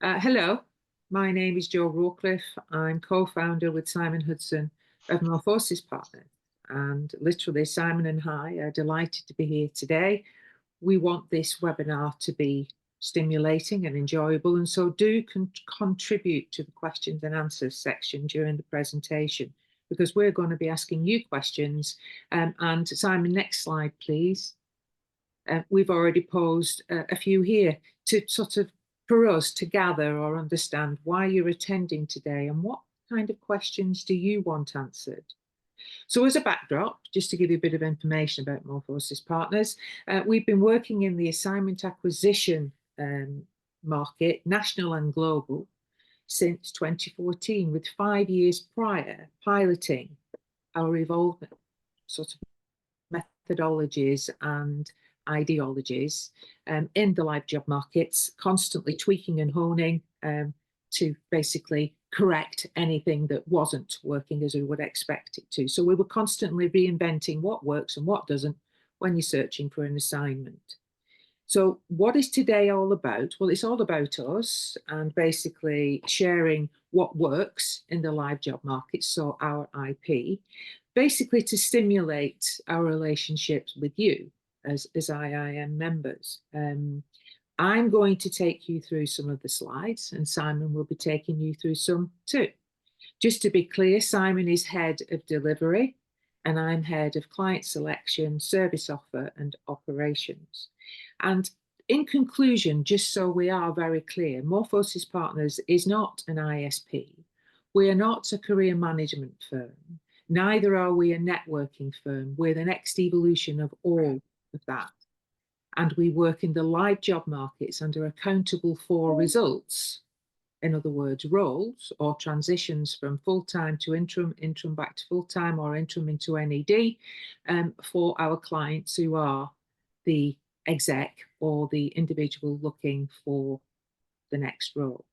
Hello, my name is Jo Rawcliffe. I'm co-founder with Simon Hudson of Morphosis Partners. And literally, Simon and I are delighted to be here today. We want this webinar to be stimulating and enjoyable, and so do contribute to the questions and answers section during the presentation, because we're going to be asking you questions. And Simon, next slide, please. We've already posed a few here to sort of, for us to gather or understand why you're attending today and what kind of questions do you want answered. So as a backdrop, just to give you a bit of information about Morphosis Partners, we've been working in the assignment acquisition market, national and global, since 2014, with 5 years prior piloting our evolvement sort of methodologies and ideologies in the live job markets, constantly tweaking and honing to basically correct anything that wasn't working as we would expect it to. So we were constantly reinventing what works and what doesn't when you're searching for an assignment. So what is today all about? Well, it's all about us and basically sharing what works in the live job market, so our IP, basically to stimulate our relationships with you as IIM members. I'm going to take you through some of the slides, and Simon will be taking you through some too. Just to be clear, Simon is head of delivery, and I'm head of client selection, service offer, and operations. And in conclusion, just so we are very clear, Morphosis Partners is not an ISP. We are not a career management firm. Neither are we a networking firm. We're the next evolution of all of that. And we work in the live job markets and are accountable for results. In other words, roles or transitions from full-time to interim, interim back to full-time, or interim into NED for our clients who are the exec or the individual looking for the next role.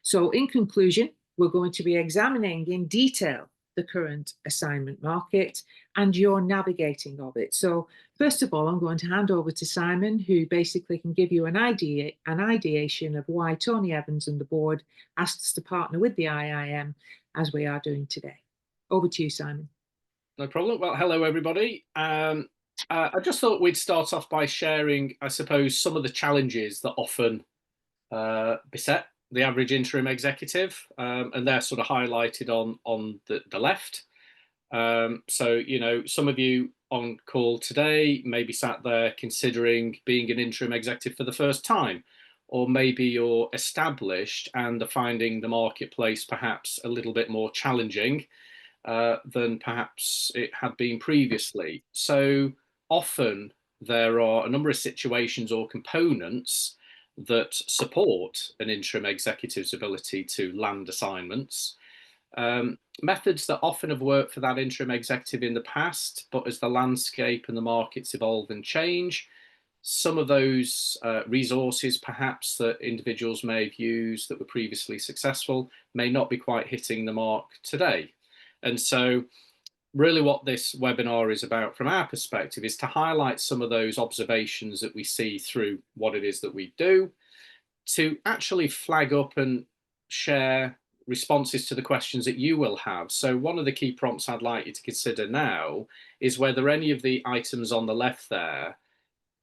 So in conclusion, we're going to be examining in detail the current assignment market and your navigating of it. So first of all, I'm going to hand over to Simon, who basically can give you an ideation of why Tony Evans and the board asked us to partner with the IIM as we are doing today. Over to you, Simon. No problem. Well, hello, everybody. I just thought we'd start off by sharing, I suppose, some of the challenges that often beset the average interim executive, and they're sort of highlighted on the left. So, you know, some of you on call today may be sat there considering being an interim executive for the first time, or maybe you're established and are finding the marketplace perhaps a little bit more challenging than perhaps it had been previously. So often there are a number of situations or components that support an interim executive's ability to land assignments. Methods that often have worked for that interim executive in the past, but as the landscape and the markets evolve and change, some of those resources perhaps that individuals may have used that were previously successful may not be quite hitting the mark today. And so really what this webinar is about from our perspective is to highlight some of those observations that we see through what it is that we do, to actually flag up and share responses to the questions that you will have. So one of the key prompts I'd like you to consider now is whether any of the items on the left there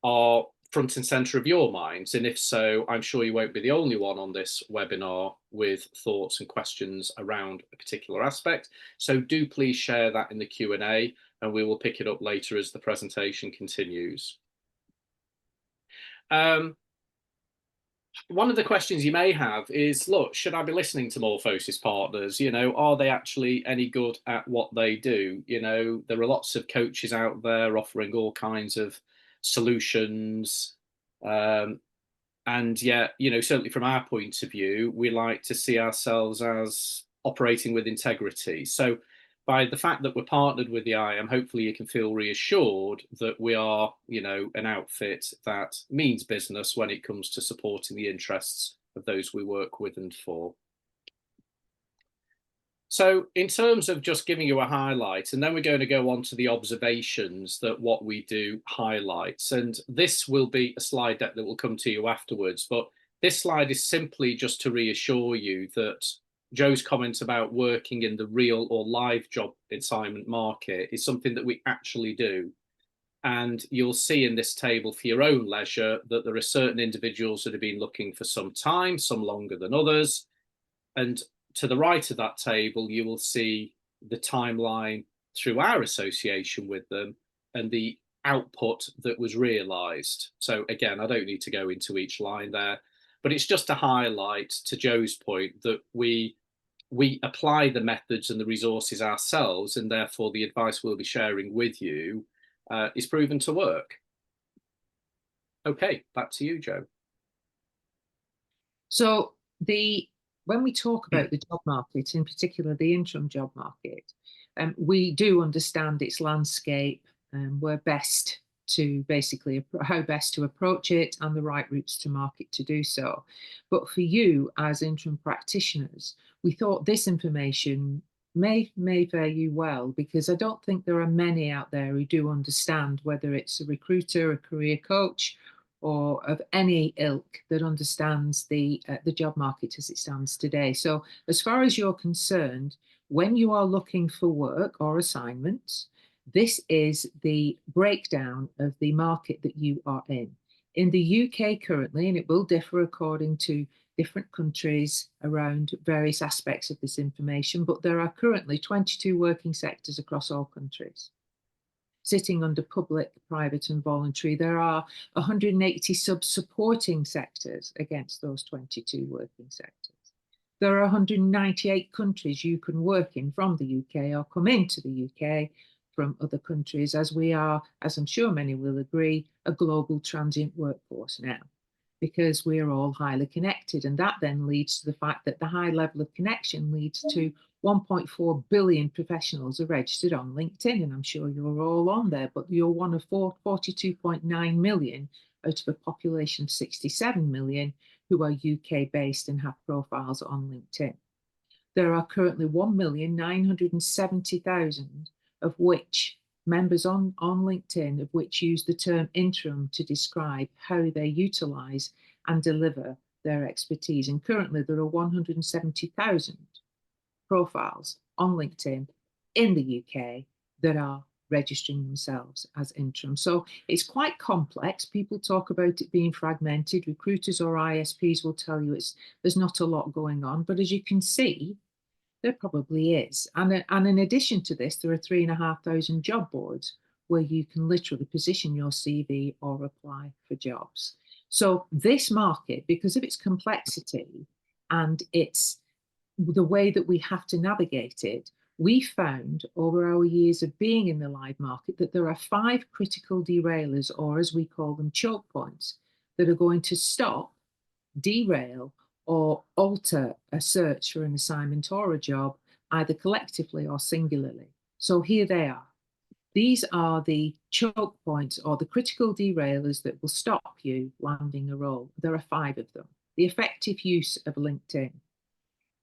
are front and center of your minds, and if so, I'm sure you won't be the only one on this webinar with thoughts and questions around a particular aspect. So do please share that in the Q&A, and we will pick it up later as the presentation continues. One of the questions you may have is, look, should I be listening to Morphosis Partners? You know, are they actually any good at what they do? You know, there are lots of coaches out there offering all kinds of solutions, and yet, you know, certainly from our point of view, we like to see ourselves as operating with integrity. So by the fact that we're partnered with the IIM, hopefully you can feel reassured that we are, you know, an outfit that means business when it comes to supporting the interests of those we work with and for. So in terms of just giving you a highlight, and then we're going to go on to the observations that what we do highlights. And this will be a slide deck that will come to you afterwards. But This slide is simply just to reassure you that Joe's comment about working in the real or live job assignment market is something that we actually do. And you'll see in this table for your own leisure that there are certain individuals that have been looking for some time, some longer than others. And to the right of that table, you will see the timeline through our association with them and the output that was realised. So again, I don't need to go into each line there, but it's just to highlight, to Joe's point, that we apply the methods and the resources ourselves, and therefore the advice we'll be sharing with you is proven to work. Okay, back to you, Joe. So when we talk about the job market, in particular the interim job market, we do understand its landscape and where best to basically how best to approach it and the right routes to market to do so. But for you as interim practitioners, we thought this information may fare you well, because I don't think there are many out there who do understand, whether it's a recruiter, a career coach, or of any ilk, that understands the job market as it stands today. So as far as you're concerned, when you are looking for work or assignments, this is the breakdown of the market that you are in. In the UK currently, and it will differ according to different countries around various aspects of this information, but there are currently 22 working sectors across all countries. Sitting under public, private and voluntary, there are 180 sub-supporting sectors against those 22 working sectors. There are 198 countries you can work in from the UK or come into the UK from other countries, as we are, as I'm sure many will agree, a global transient workforce now, because we're all highly connected. And that then leads to the fact that the high level of connection leads to 1.4 billion professionals are registered on LinkedIn, and I'm sure you're all on there, but you're one of 42.9 million out of a population of 67 million who are UK based and have profiles on LinkedIn. There are currently 1,970,000 of which members on LinkedIn, of which use the term interim to describe how they utilise and deliver their expertise. And currently there are 170,000 profiles on LinkedIn in the UK that are registering themselves as interim. So it's quite complex. People talk about it being fragmented. Recruiters or ISPs will tell you there's not a lot going on, but as you can see, there probably is. And in addition to this, there are 3,500 job boards where you can literally position your CV or apply for jobs. So this market, because of its complexity and its the way that we have to navigate it, we found over our years of being in the live market that there are 5 critical derailers, or as we call them, choke points, that are going to stop, derail, or alter a search for an assignment or a job, either collectively or singularly. So here they are. These are the choke points or the critical derailers that will stop you landing a role. There are 5 of them. The effective use of LinkedIn.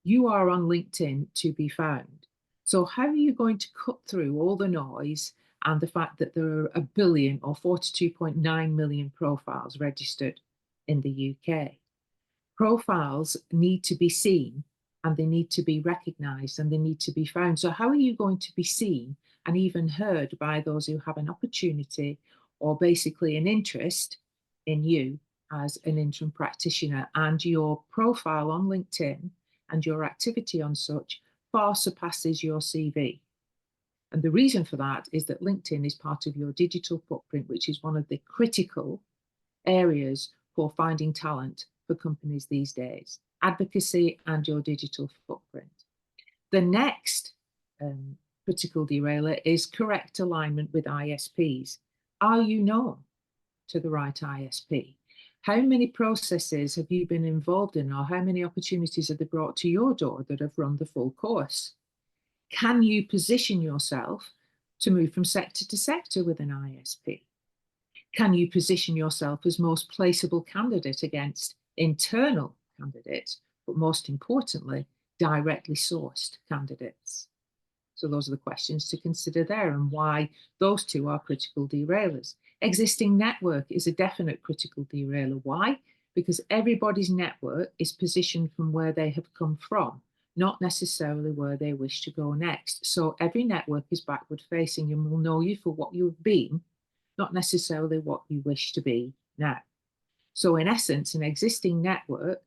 You are on LinkedIn to be found. So how are you going to cut through all the noise and the fact that there are 1 billion or 42.9 million profiles registered in the UK? Profiles need to be seen, and they need to be recognised, and they need to be found. So how are you going to be seen and even heard by those who have an opportunity or basically an interest in you as an interim practitioner? And your profile on LinkedIn and your activity on such far surpasses your CV. And the reason for that is that LinkedIn is part of your digital footprint, which is one of the critical areas for finding talent for companies these days: advocacy and your digital footprint. The next critical derailer is correct alignment with ISPs. Are you known to the right ISP? How many processes have you been involved in, or how many opportunities have they brought to your door that have run the full course? Can you position yourself to move from sector to sector with an ISP? Can you position yourself as most placeable candidate against internal candidates, but most importantly, directly sourced candidates? So those are the questions to consider there, and why those 2 are critical derailers. Existing network is a definite critical derailer. Why? because everybody's network is positioned from where they have come from, not necessarily where they wish to go next. So every network is backward facing and will know you for what you've been, not necessarily what you wish to be now. So in essence, an existing network,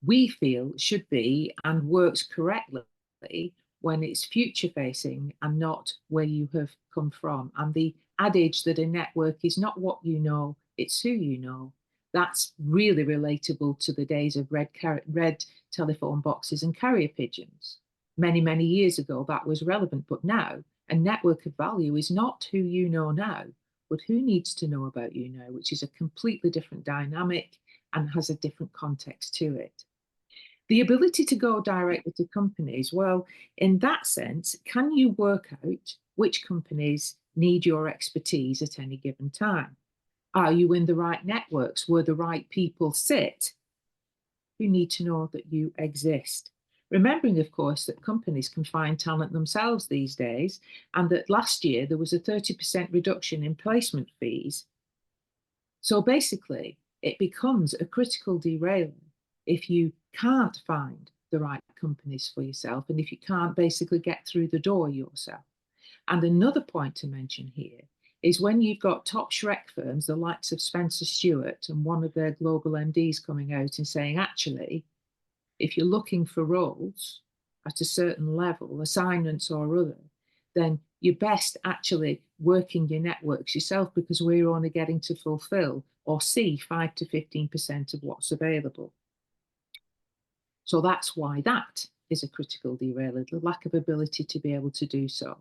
we feel, should be and works correctly when it's future facing and not where you have come from. And the adage that a network is not what you know, it's who you know, that's really relatable to the days of red telephone boxes and carrier pigeons. Many, many years ago, that was relevant. But now, a network of value is not who you know now, but who needs to know about you now, which is a completely different dynamic and has a different context to it. The ability to go directly to companies, well, in that sense, can you work out which companies need your expertise at any given time? Are you in the right networks where the right people sit who need to know that you exist? Remembering, of course, that companies can find talent themselves these days, and that last year there was a 30% reduction in placement fees. So basically, it becomes a critical derailer if you can't find the right companies for yourself and if you can't basically get through the door yourself. And another point to mention here is when you've got top Shrek firms, the likes of Spencer Stuart and one of their global MDs coming out and saying, actually, if you're looking for roles at a certain level, assignments or other, then you're best actually working your networks yourself, because we're only getting to fulfill or see 5 to 15% of what's available. So that's why that is a critical derailer, the lack of ability to be able to do so.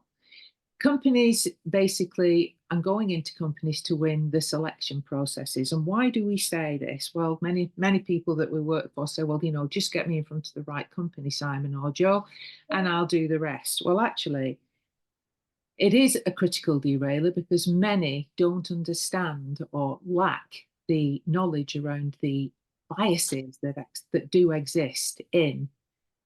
Companies basically, I'm going into companies to win the selection processes. And why do we say this? Well, many people that we work for say, well, you know, just get me in front of the right company, Simon or Joe, and I'll do the rest. Well, actually, it is a critical derailer because many don't understand or lack the knowledge around the biases that do exist in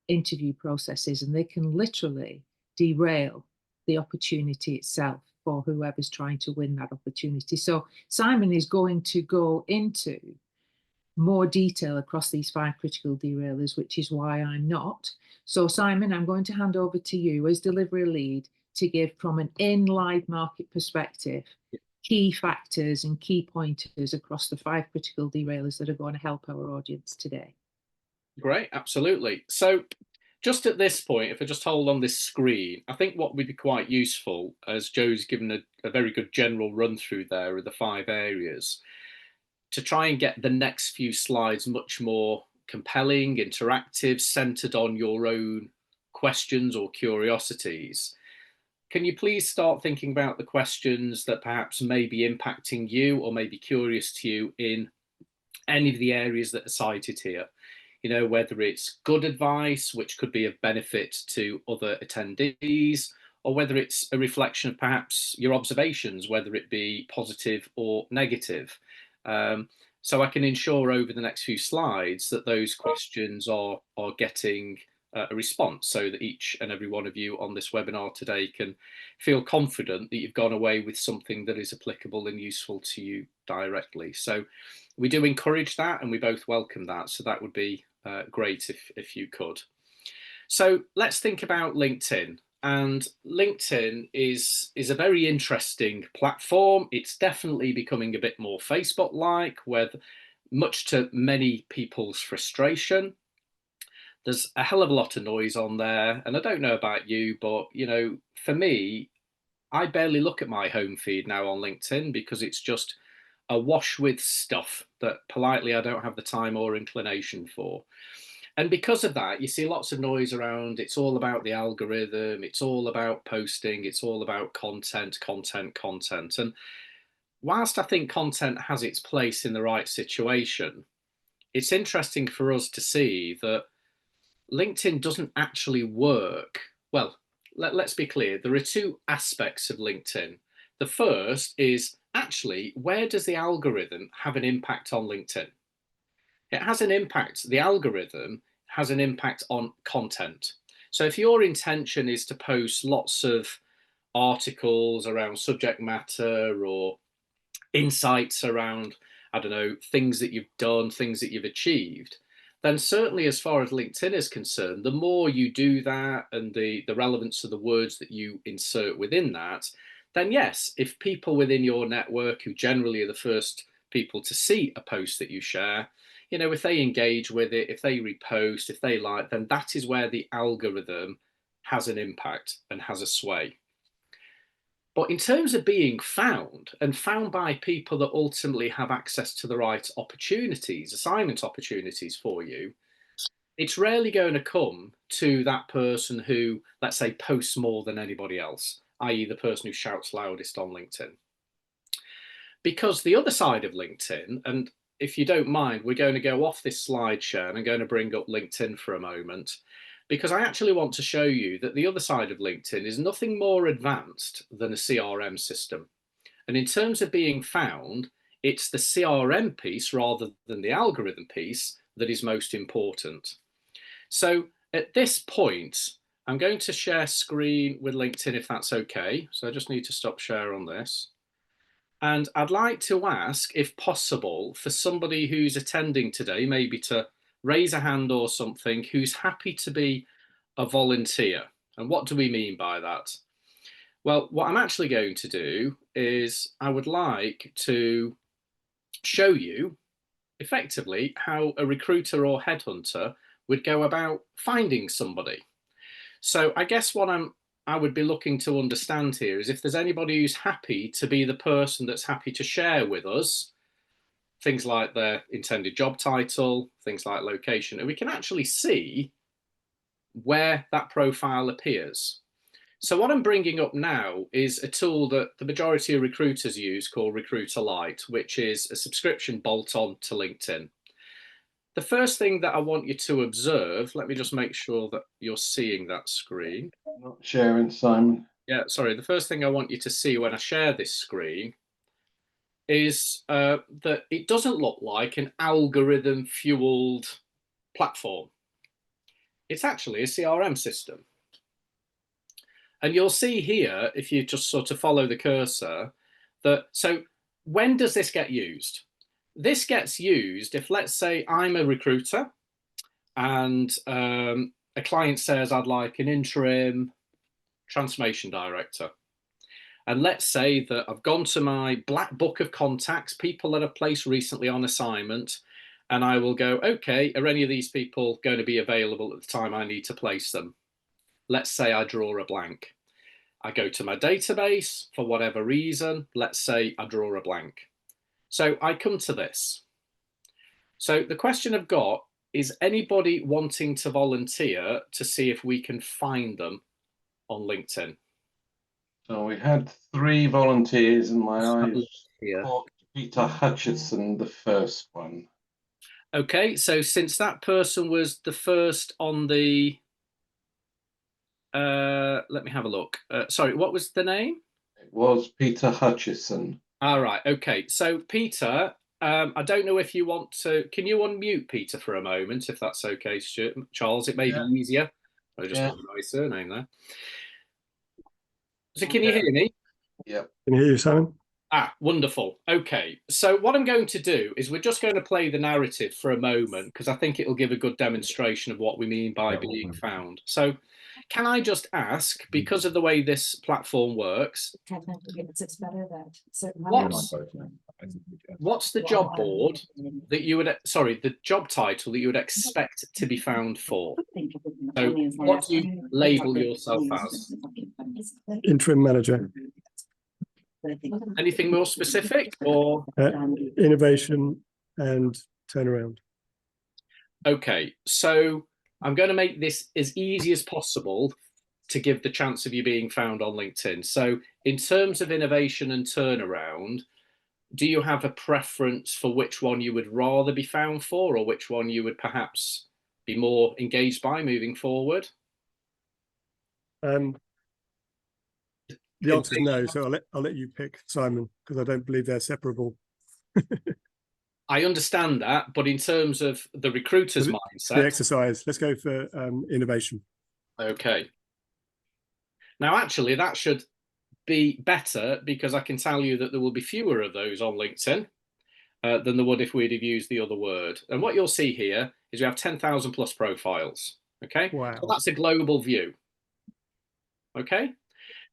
interview processes, and they can literally derail the opportunity itself for whoever's trying to win that opportunity. So Simon is going to go into more detail across these 5 critical derailers, which is why I'm not. So Simon, I'm going to hand over to you as delivery lead to give, from an in-live market perspective, key factors and key pointers across the 5 critical derailers that are going to help our audience today. Great, absolutely. So just at this point, if I just hold on this screen, I think what would be quite useful, as Joe's given a very good general run through there of the 5 areas, to try and get the next few slides much more compelling, interactive, centered on your own questions or curiosities. Can you please start thinking about the questions that perhaps may be impacting you or may be curious to you in any of the areas that are cited here? You know, whether it's good advice, which could be of benefit to other attendees, or whether it's a reflection of perhaps your observations, whether it be positive or negative. So I can ensure over the next few slides that those questions are getting a response, so that each and every one of you on this webinar today can feel confident that you've gone away with something that is applicable and useful to you directly. So we do encourage that, and we both welcome that. So that would be great if you could. So let's think about LinkedIn. And LinkedIn is a very interesting platform. It's definitely becoming a bit more Facebook-like, with much to many people's frustration. There's a hell of a lot of noise on there. And I don't know about you, but, you know, for me, I barely look at my home feed now on LinkedIn because it's just awash with stuff that politely I don't have the time or inclination for. And because of that, you see lots of noise around. It's all about the algorithm. It's all about posting. It's all about content. And whilst I think content has its place in the right situation, it's interesting for us to see that LinkedIn doesn't actually work. Well, let's be clear. There are 2 aspects of LinkedIn. The first is actually, where does the algorithm have an impact on LinkedIn? It has an impact. The algorithm has an impact on content. So if your intention is to post lots of articles around subject matter or insights around I don't know, things that you've done, things that you've achieved, then certainly as far as LinkedIn is concerned, the more you do that and the relevance of the words that you insert within that, then yes, if people within your network who generally are the first people to see a post that you share, you know, if they engage with it, if they repost, if they like, then that is where the algorithm has an impact and has a sway. But in terms of being found and found by people that ultimately have access to the right opportunities, assignment opportunities for you, it's rarely going to come to that person who, let's say, posts more than anybody else, i.e. the person who shouts loudest on LinkedIn. Because the other side of LinkedIn, and if you don't mind, we're going to go off this slide share and I'm going to bring up LinkedIn for a moment, because I actually want to show you that the other side of LinkedIn is nothing more advanced than a CRM system. And in terms of being found, it's the CRM piece rather than the algorithm piece that is most important. So at this point, I'm going to share screen with LinkedIn if that's okay. So I just need to stop share on this. And I'd like to ask, if possible, for somebody who's attending today, maybe to raise a hand or something, who's happy to be a volunteer. And what do we mean by that? Well, what I'm actually going to do is I would like to show you effectively how a recruiter or headhunter would go about finding somebody. So I guess what I would be looking to understand here is if there's anybody who's happy to be the person that's happy to share with us things like their intended job title, things like location, and we can actually see where that profile appears. So what I'm bringing up now is a tool that the majority of recruiters use called Recruiter Lite, which is a subscription bolt-on to LinkedIn. The first thing that I want you to observe, let me just make sure that you're seeing that screen. Not sharing, Simon. Yeah, sorry. The first thing I want you to see when I share this screen is that it doesn't look like an algorithm-fueled platform. It's actually a CRM system. And you'll see here, if you just sort of follow the cursor, that so when does this get used? This gets used if, let's say, I'm a recruiter and a client says, I'd like an interim transformation director. And let's say that I've gone to my black book of contacts, people that I've placed recently on assignment, and I will go, okay, are any of these people going to be available at the time I need to place them? Let's say I draw a blank. I go to my database for whatever reason. Let's say I draw a blank. So I come to this. So the question I've got is anybody wanting to volunteer to see if we can find them on LinkedIn? So we had 3 volunteers and my eyes Here. caught Peter Hutchison, the first one. Okay, so since that person was the first on the, let me have a look. Sorry, what was the name? It was Peter Hutchison. All right, okay. So Peter, I don't know if you want to, can you unmute Peter for a moment, if that's okay, Stuart? Charles, it may be easier. I just got my surname there. So can you hear me? Yep. Can you hear you, Simon? Ah, wonderful. Okay, so what I'm going to do is we're just going to play the narrative for a moment because I think it'll give a good demonstration of what we mean by being found. So can I just ask, because of the way this platform works, what's the job board that you would, sorry, the job title that you would expect to be found for? So what do you label yourself as? Interim manager. Anything more specific or? Innovation and turnaround. Okay, so I'm going to make this as easy as possible to give the chance of you being found on LinkedIn. So in terms of innovation and turnaround, do you have a preference for which one you would rather be found for or which one you would perhaps be more engaged by moving forward? The answer is no, so I'll let you pick, Simon, because I don't believe they're separable. I understand that, but in terms of the recruiter's mindset, the exercise, let's go for innovation. Okay. Now, actually, that should be better because I can tell you that there will be fewer of those on LinkedIn. than there would if we'd have used the other word. And what you'll see here is we have 10,000 plus profiles. Okay, Wow. so that's a global view. Okay,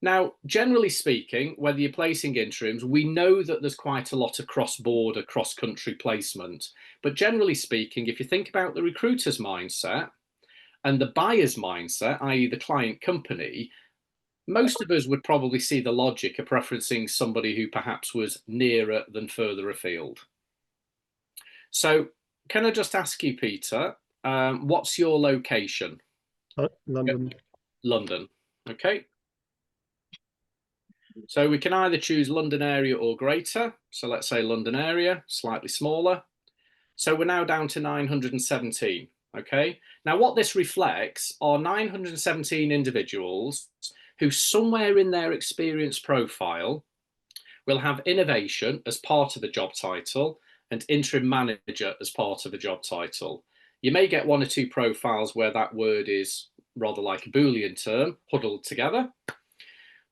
now generally speaking, whether you're placing interims, we know that there's quite a lot of cross-border, cross-country placement. But generally speaking, if you think about the recruiter's mindset and the buyer's mindset, i.e. the client company, most of us would probably see the logic of preferencing somebody who perhaps was nearer than further afield. So can I just ask you, Peter, what's your location? London. London. Okay. So we can either choose London area or greater. So let's say London area, slightly smaller. So we're now down to 917. Okay. Now what this reflects are 917 individuals who somewhere in their experience profile will have innovation as part of a job title and interim manager as part of a job title. You may get one or two profiles where that word is rather like a Boolean term huddled together.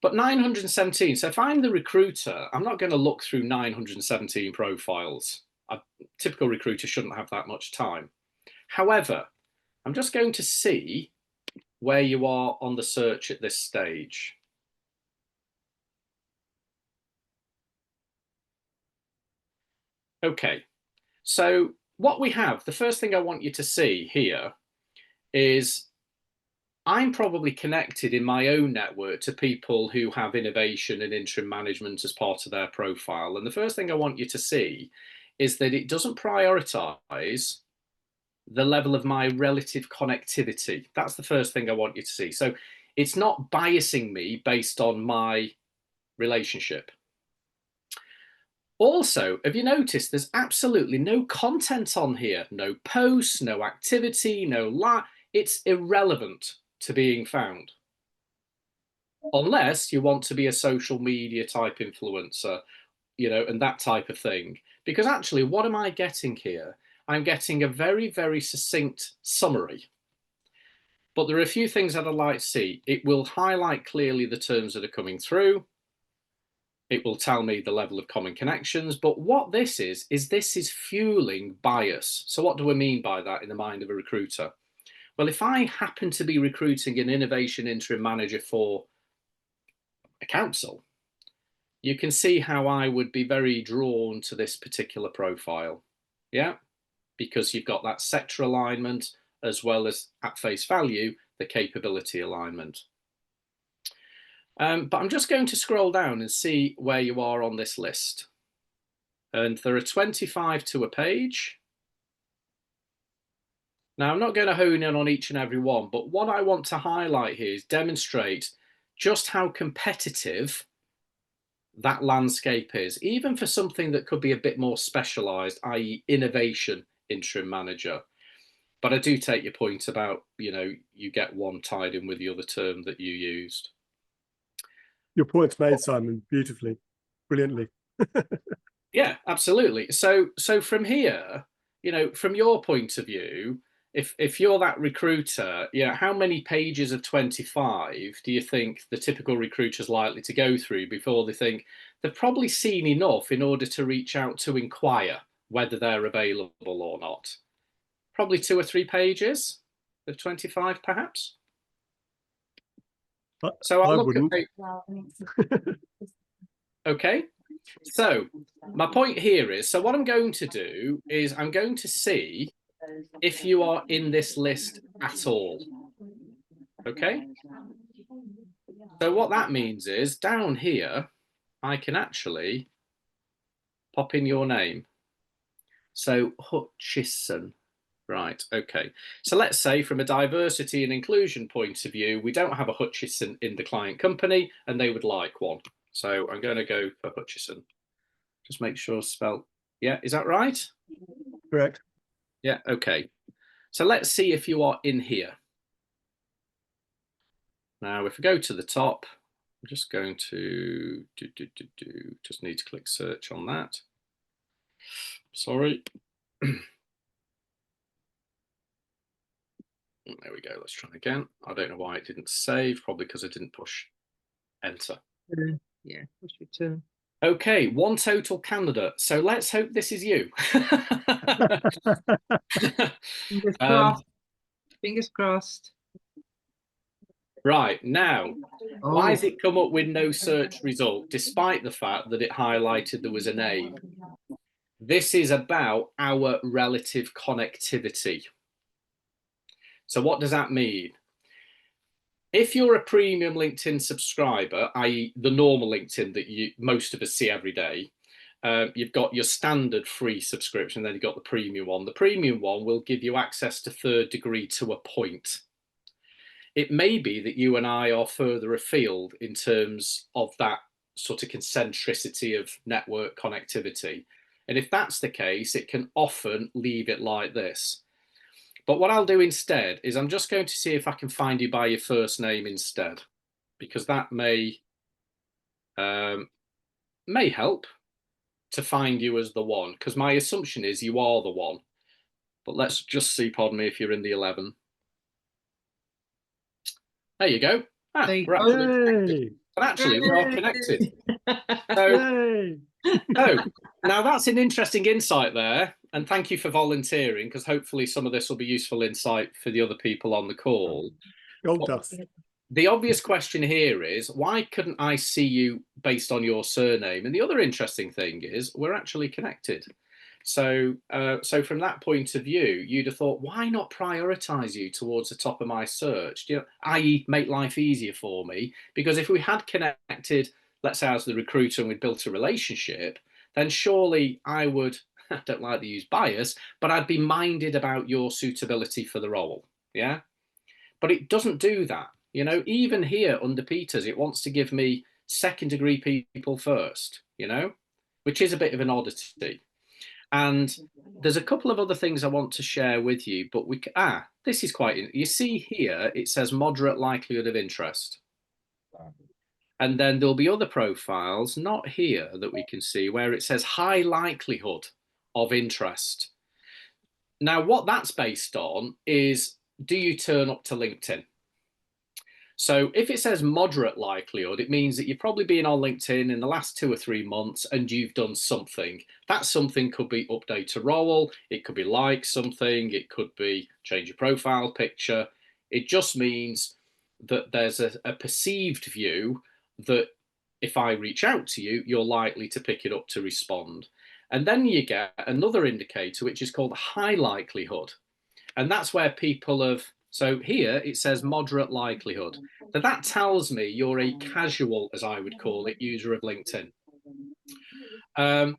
But 917, so if I'm the recruiter, I'm not going to look through 917 profiles. A typical recruiter shouldn't have that much time. However, I'm just going to see where you are on the search at this stage. Okay, so what we have, the first thing I want you to see here is I'm probably connected in my own network to people who have innovation and interim management as part of their profile. And the first thing I want you to see is that it doesn't prioritize the level of my relative connectivity. That's the first thing I want you to see. So it's not biasing me based on my relationship. Also, have you noticed there's absolutely no content on here? No posts, no activity, no like. It's irrelevant to being found. Unless you want to be a social media type influencer, you know, and that type of thing. Because actually, what am I getting here? I'm getting a very, very succinct summary. But there are a few things that I'd like to see. It will highlight clearly the terms that are coming through. It will tell me the level of common connections. But what this is this is fueling bias. So what do I mean by that in the mind of a recruiter? Well, if I happen to be recruiting an innovation interim manager for a council, you can see how I would be very drawn to this particular profile. Yeah, because you've got that sector alignment as well as at face value, the capability alignment. But I'm just going to scroll down and see where you are on this list. And there are 25 to a page. Now, I'm not going to hone in on each and every one, but what I want to highlight here is demonstrate just how competitive that landscape is, even for something that could be a bit more specialized, i.e. innovation interim manager. But I do take your point about, you know, you get one tied in with the other term that you used. Your point's made, Simon, beautifully, brilliantly. Yeah, absolutely. So from here, you know, from your point of view, if you're that recruiter, you know, how many pages of 25 do you think the typical recruiter is likely to go through before they think they've probably seen enough in order to reach out to inquire whether they're available or not? Probably 2 or 3 pages of 25, perhaps. So I'll look at. Okay. So my point here is, so what I'm going to do is I'm going to see if you are in this list at all. Okay. So what that means is down here, I can actually pop in your name. So Hutchison. Right. Okay. So let's say from a diversity and inclusion point of view, we don't have a Hutchison in the client company and they would like one. So I'm going to go for Hutchison. Just make sure spelled. Yeah. Is that right? Correct. Yeah. Okay. So let's see if you are in here. Now, if we go to the top, I'm just going to just need to click search on that. Sorry. There we go. Let's try again. I don't know why it didn't save. Probably because I didn't push enter. Yeah, push return. Okay, one total candidate. So let's hope this is you. Fingers crossed. Fingers crossed. Right, now, why has Oh, it come up with no search result, despite the fact that it highlighted there was a name? This is about our relative connectivity. So what does that mean? If you're a premium LinkedIn subscriber, i.e. the normal LinkedIn that most of us see every day, you've got your standard free subscription, then you've got the premium one. The premium one will give you access to third degree to a point. It may be that you and I are further afield in terms of that sort of concentricity of network connectivity. And if that's the case, it can often leave it like this. But what I'll do instead is I'm just going to see if I can find you by your first name instead, because that may help to find you as the one, because my assumption is you are the one. But let's just see, pardon me, if you're in the 11. There you go. We're actually connected. And actually, we are connected. So now that's an interesting insight there. And thank you for volunteering, because hopefully some of this will be useful insight for the other people on the call. Gold dust. The obvious question here is, why couldn't I see you based on your surname? And the other interesting thing is we're actually connected. So from that point of view, you'd have thought, why not prioritize you towards the top of my search, i.e. make life easier for me? Because if we had connected, let's say as the recruiter, and we'd built a relationship, then surely I would, I don't like to use bias, but I'd be minded about your suitability for the role. Yeah. But it doesn't do that. Even here under Peters, it wants to give me second degree people first, which is a bit of an oddity. And there's a couple of other things I want to share with you, but this is quite, you see here, it says moderate likelihood of interest. And then there'll be other profiles, not here, that we can see where it says high likelihood of interest. Now, what that's based on is, do you turn up to LinkedIn? So if it says moderate likelihood, it means that you've probably been on LinkedIn in the last 2 or 3 months and you've done something. That something could be update a role, it could be like something, it could be change your profile picture. It just means that there's a perceived view that if I reach out to you, you're likely to pick it up to respond. And then you get another indicator, which is called high likelihood. And that's where people have, so here it says moderate likelihood. So that tells me you're a casual, as I would call it, user of LinkedIn.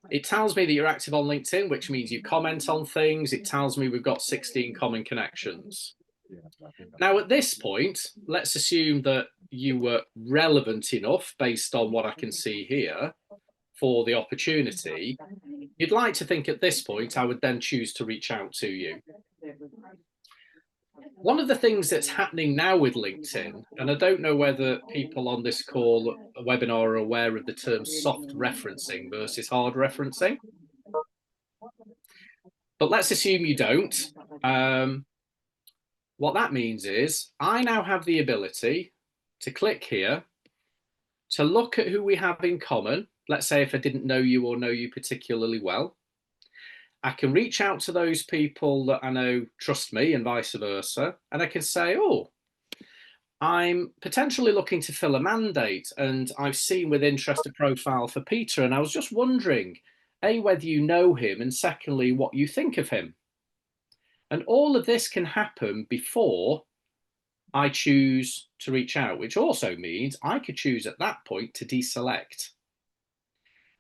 It tells me that you're active on LinkedIn, which means you comment on things. It tells me we've got 16 common connections. Now, at this point, let's assume that you were relevant enough based on what I can see here for the opportunity. You'd like to think at this point, I would then choose to reach out to you. One of the things that's happening now with LinkedIn, and I don't know whether people on this call, a webinar, are aware of the term soft referencing versus hard referencing. But let's assume you don't. What that means is I now have the ability to click here to look at who we have in common. Let's say if I didn't know you or know you particularly well. I can reach out to those people that I know trust me and vice versa. And I can say, oh, I'm potentially looking to fill a mandate and I've seen with interest a profile for Peter. And I was just wondering, A, whether you know him, and secondly, what you think of him. And all of this can happen before I choose to reach out, which also means I could choose at that point to deselect.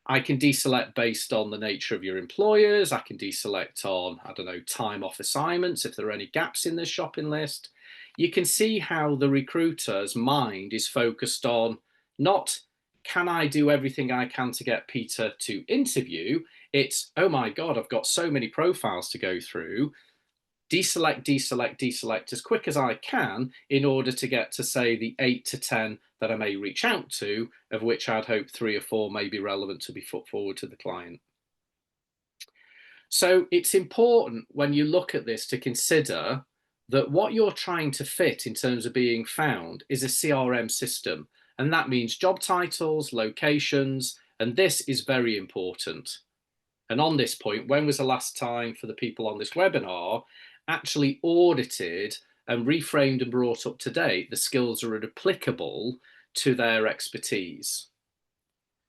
I can deselect based on the nature of your employers. I can deselect on, I don't know, time off assignments, if there are any gaps in the shopping list. You can see how the recruiter's mind is focused on not, can I do everything I can to get Peter to interview? It's, oh my God, I've got so many profiles to go through. Deselect, deselect, deselect as quick as I can in order to get to, say, the 8 to 10 that I may reach out to, of which I'd hope 3 or 4 may be relevant to be put forward to the client. So it's important when you look at this to consider that what you're trying to fit in terms of being found is a CRM system. And that means job titles, locations, And this is very important. And on this point, when was the last time for the people on this webinar actually audited and reframed and brought up to date the skills that are applicable to their expertise?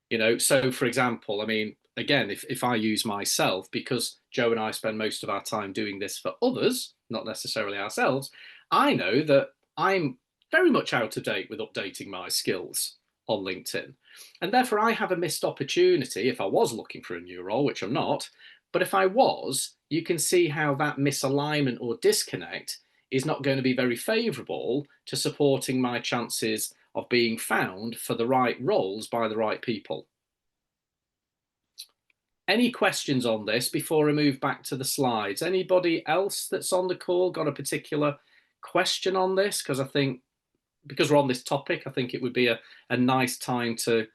You know, so for example, I mean, again, if I use myself, because Joe and I spend most of our time doing this for others, not necessarily ourselves, I know that I'm very much out of date with updating my skills on LinkedIn. And therefore I have a missed opportunity if I was looking for a new role, which I'm not. But if I was, you can see how that misalignment or disconnect is not going to be very favorable to supporting my chances of being found for the right roles by the right people. Any questions on this before I move back to the slides? Anybody else that's on the call got a particular question on this? Because I think, because we're on this topic, I think it would be a nice time to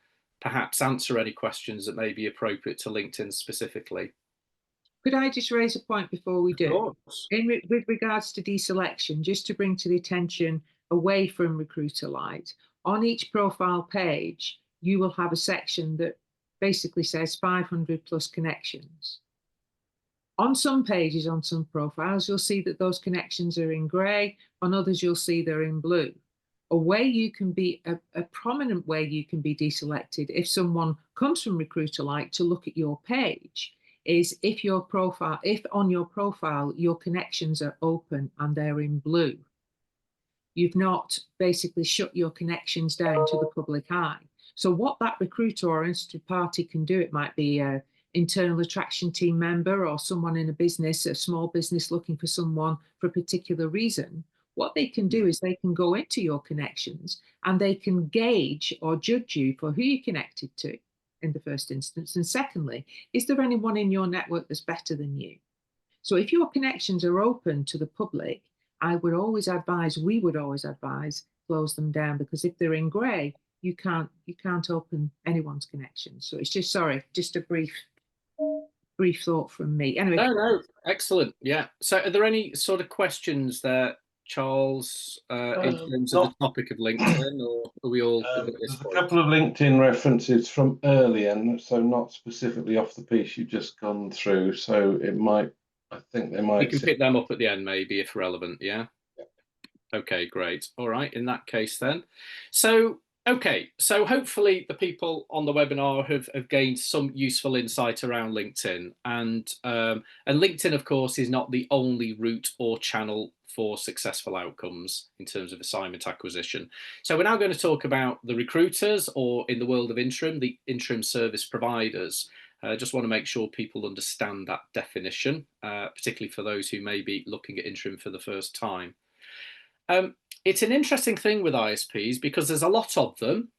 perhaps answer any questions that may be appropriate to LinkedIn specifically. Could I just raise a point before we do? Of course. With regards to deselection, just to bring to the attention away from Recruiter Lite, on each profile page, you will have a section that basically says 500 plus connections. On some pages, on some profiles, you'll see that those connections are in grey. On others, you'll see they're in blue. A way you can be, a prominent way you can be deselected if someone comes from Recruiter Lite to look at your page is if on your profile, your connections are open and they're in blue. You've not basically shut your connections down to the public eye. So what that recruiter or interested party can do, it might be an internal attraction team member or someone in a business, a small business looking for someone for a particular reason. What they can do is they can go into your connections and they can gauge or judge you for who you're connected to in the first instance. And secondly, is there anyone in your network that's better than you? So if your connections are open to the public, I would always advise, we would always advise, close them down, because if they're in grey, you can't open anyone's connection. So it's just, sorry, just a brief thought from me. Anyway. No, excellent. Yeah. So are there any sort of questions there, Charles, in terms of the topic of LinkedIn, or are we all good at this point? There's a couple of LinkedIn references from earlier, so not specifically off the piece you've just gone through. So it might, I think they might. We can pick them up at the end, maybe, if relevant. Yeah. Okay, great. All right. In that case, then. So, okay. So hopefully the people on the webinar have gained some useful insight around LinkedIn, and LinkedIn, of course, is not the only route or channel for successful outcomes in terms of assignment acquisition. So we're now going to talk about the recruiters, or in the world of interim, the interim service providers. I just want to make sure people understand that definition, particularly for those who may be looking at interim for the first time. It's an interesting thing with ISPs because there's a lot of them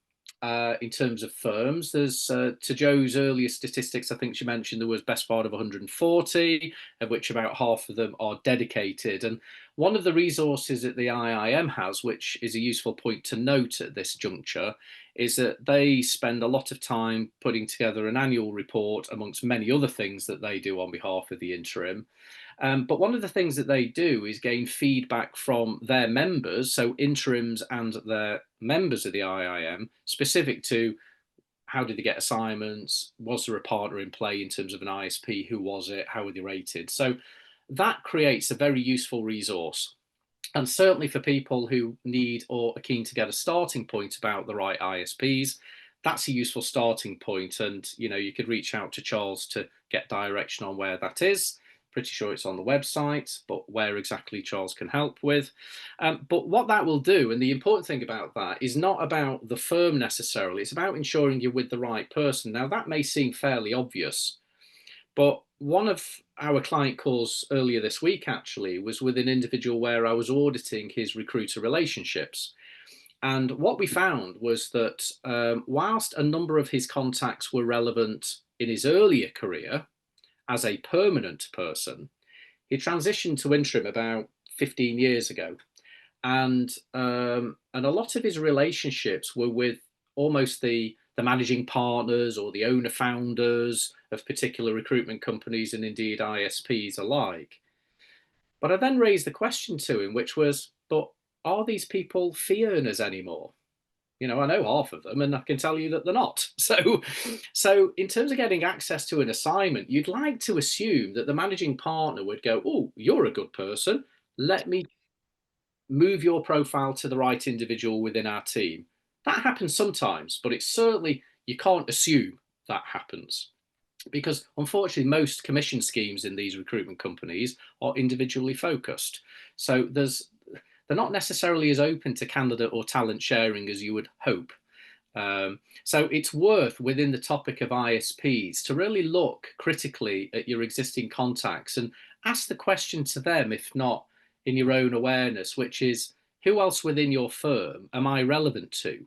in terms of firms. There's, to Joe's earlier statistics, I think she mentioned there was best part of 140, of which about half of them are dedicated. And one of the resources that the IIM has, which is a useful point to note at this juncture, is that they spend a lot of time putting together an annual report amongst many other things that they do on behalf of the interim. But one of the things that they do is gain feedback from their members, so interims and their members of the IIM, specific to how did they get assignments, was there a partner in play in terms of an ISP, who was it, how were they rated? So that creates a very useful resource. And certainly for people who need or are keen to get a starting point about the right ISPs, that's a useful starting point. And, you know, you could reach out to Charles to get direction on where that is. Pretty sure it's on the website, but where exactly Charles can help with. But what that will do, and the important thing about that, is not about the firm necessarily. It's about ensuring you're with the right person. Now, that may seem fairly obvious, but one of our client calls earlier this week actually was with an individual where I was auditing his recruiter relationships. And what we found was that whilst a number of his contacts were relevant in his earlier career as a permanent person, he transitioned to interim about 15 years ago. And a lot of his relationships were with almost the managing partners or the owner founders of particular recruitment companies, and indeed ISPs alike. But I then raised the question to him, which was, but are these people fee earners anymore? You know, I know half of them, and I can tell you that they're not. So in terms of getting access to an assignment, you'd like to assume that the managing partner would go, oh, you're a good person. Let me move your profile to the right individual within our team. That happens sometimes, but it's certainly, you can't assume that happens. Because unfortunately, most commission schemes in these recruitment companies are individually focused. So they're not necessarily as open to candidate or talent sharing as you would hope. So it's worth, within the topic of ISPs, to really look critically at your existing contacts and ask the question to them, if not in your own awareness, which is, who else within your firm am I relevant to?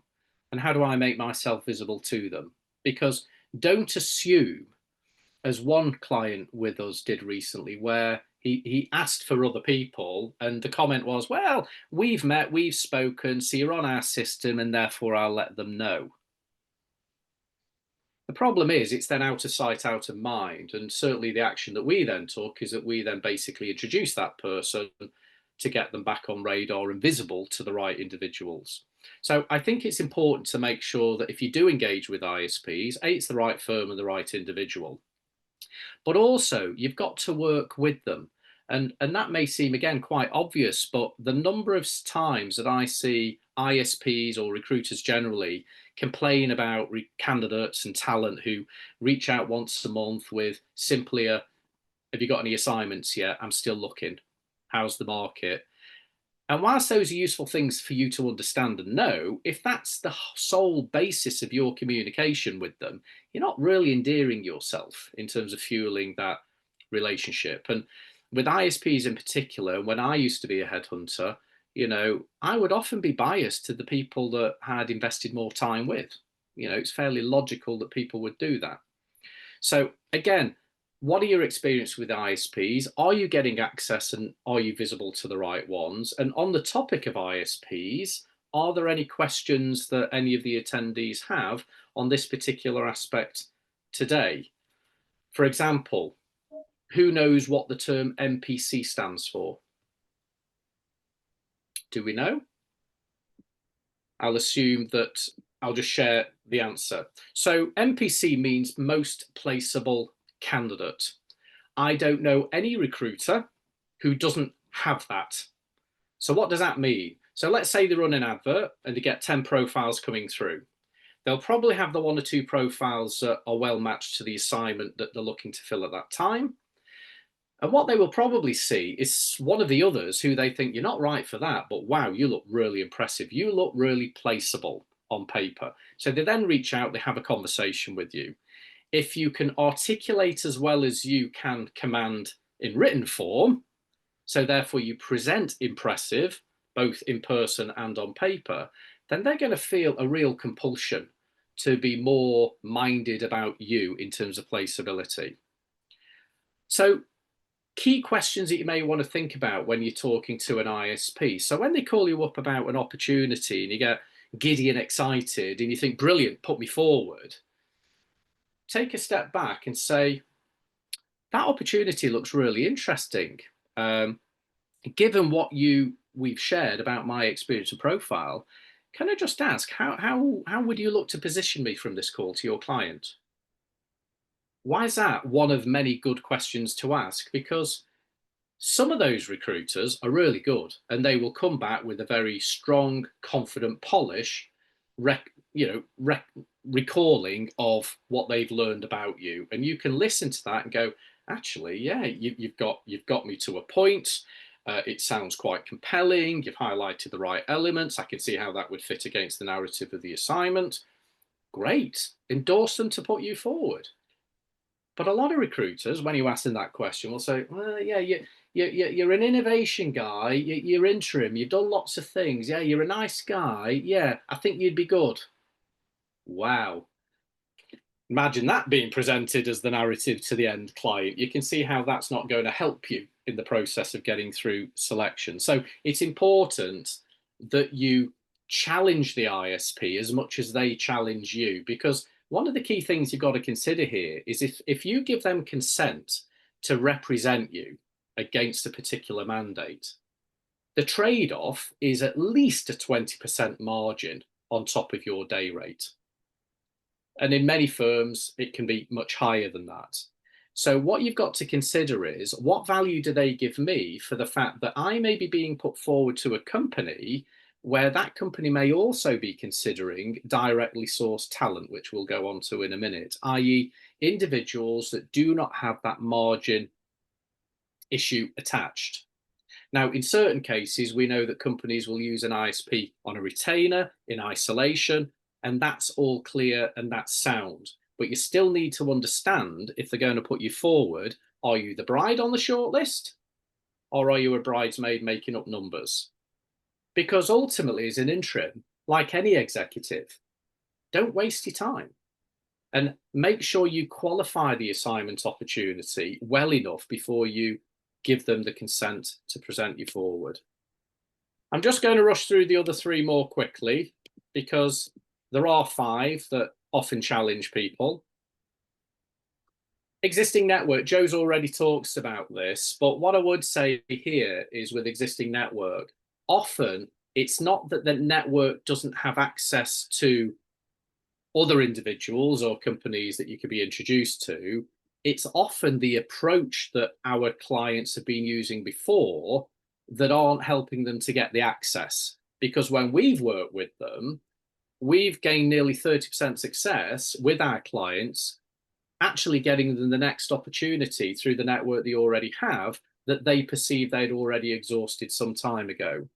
And how do I make myself visible to them? Because don't assume, as one client with us did recently, where he asked for other people and the comment was, well, we've met, we've spoken, so you're on our system and therefore I'll let them know. The problem is it's then out of sight, out of mind. And certainly the action that we then took is that we then basically introduced that person to get them back on radar and visible to the right individuals. So I think it's important to make sure that if you do engage with ISPs, it's the right firm and the right individual. But also you've got to work with them. And that may seem, again, quite obvious, but the number of times that I see ISPs or recruiters generally complain about candidates and talent who reach out once a month with simply a, have you got any assignments yet? I'm still looking. How's the market? And whilst those are useful things for you to understand and know, if that's the sole basis of your communication with them, you're not really endearing yourself in terms of fueling that relationship. And with ISPs in particular, when I used to be a headhunter, you know, I would often be biased to the people that had invested more time with. You know, it's fairly logical that people would do that. So again, what are your experience with ISPs? Are you getting access and are you visible to the right ones? And on the topic of ISPs, are there any questions that any of the attendees have on this particular aspect today? For example, who knows what the term MPC stands for? Do we know? I'll assume that I'll just share the answer. So MPC means most placeable candidate. I don't know any recruiter who doesn't have that. So what does that mean? So let's say they run an advert and they get 10 profiles coming through. They'll probably have the 1 or 2 profiles that are well matched to the assignment that they're looking to fill at that time. And what they will probably see is one of the others who they think, you're not right for that, but wow, you look really impressive. You look really placeable on paper. So they then reach out, they have a conversation with you. If you can articulate as well as you can command in written form, so therefore you present impressive, both in person and on paper, then they're going to feel a real compulsion to be more minded about you in terms of placeability. So key questions that you may want to think about when you're talking to an ISP. So when they call you up about an opportunity and you get giddy and excited and you think, brilliant, put me forward, take a step back and say, that opportunity looks really interesting. Given what we've shared about my experience and profile, can I just ask, how would you look to position me from this call to your client? Why is that one of many good questions to ask? Because some of those recruiters are really good and they will come back with a very strong, confident polish, recalling of what they've learned about you. And you can listen to that and go, actually, yeah, you've got me to a point. It sounds quite compelling. You've highlighted the right elements. I can see how that would fit against the narrative of the assignment. Great. Endorse them to put you forward. But a lot of recruiters, when you ask them that question, will say, well, yeah, you're an innovation guy, you're interim, you've done lots of things. Yeah, you're a nice guy. Yeah, I think you'd be good. Wow. Imagine that being presented as the narrative to the end client. You can see how that's not going to help you in the process of getting through selection. So it's important that you challenge the ISP as much as they challenge you, because one of the key things you've got to consider here is if you give them consent to represent you against a particular mandate, the trade-off is at least a 20% margin on top of your day rate. And in many firms, it can be much higher than that. So what you've got to consider is, what value do they give me for the fact that I may be being put forward to a company where that company may also be considering directly sourced talent, which we'll go on to in a minute, i.e. individuals that do not have that margin issue attached. Now, in certain cases, we know that companies will use an ISP on a retainer in isolation, and that's all clear and that's sound. But you still need to understand, if they're going to put you forward, are you the bride on the shortlist, or are you a bridesmaid making up numbers? Because ultimately, as an interim, like any executive, don't waste your time, and make sure you qualify the assignment opportunity well enough before you give them the consent to present you forward. I'm just going to rush through the other three more quickly, because there are 5 that often challenge people. Existing network, Joe's already talks about this, but what I would say here is, with existing network, often it's not that the network doesn't have access to other individuals or companies that you could be introduced to. It's often the approach that our clients have been using before that aren't helping them to get the access. Because when we've worked with them, we've gained nearly 30% success with our clients, actually getting them the next opportunity through the network they already have that they perceive they'd already exhausted some time ago.